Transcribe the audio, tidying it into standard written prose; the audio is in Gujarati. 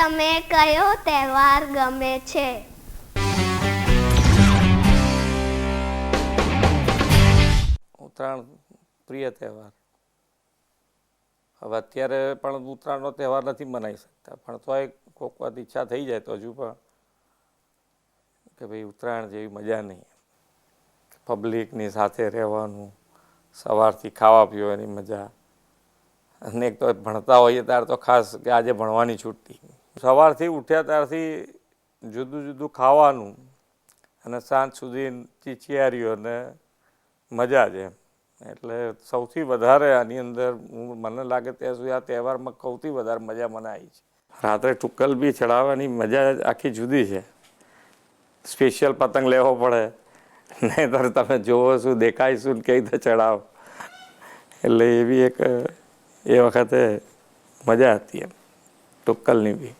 તમે કયો તહેવાર ગમે છે? ઉત્તરાયણ પ્રિય તહેવાર. હવે અત્યારે પણ ઉત્તરાયણનો તહેવાર નથી મનાવી શકતા, પણ તોય કોઈક વાત ઈચ્છા થઈ જાય તો હજુ પણ કે ભાઈ ઉત્તરાયણ જેવી મજા નહીં. પબ્લિકની સાથે રહેવાનું, સવારથી ખાવા પીવાની મજા, અને એક તો ભણતા હોઈએ ત્યારે તો ખાસ કે આજે ભણવાની છૂટતી. સવારથી ઉઠ્યા ત્યારથી જુદું જુદું ખાવાનું અને સાંજ સુધી ચીચિયારીઓ અને મજા જ એમ. એટલે સૌથી વધારે આની અંદર મને લાગે ત્યાં સુધી આ તહેવારમાં સૌથી વધારે મજા મને આવી છે. રાત્રે ટુક્કલ બી ચડાવવાની મજા આખી જુદી છે. સ્પેશિયલ પતંગ લેવો પડે, નહીં તો તમે જોવો શું દેખાઈશું કઈ રીતે ચડાવો. એટલે એવી એક એ વખતે મજા હતી એમ ટુક્કલની બી.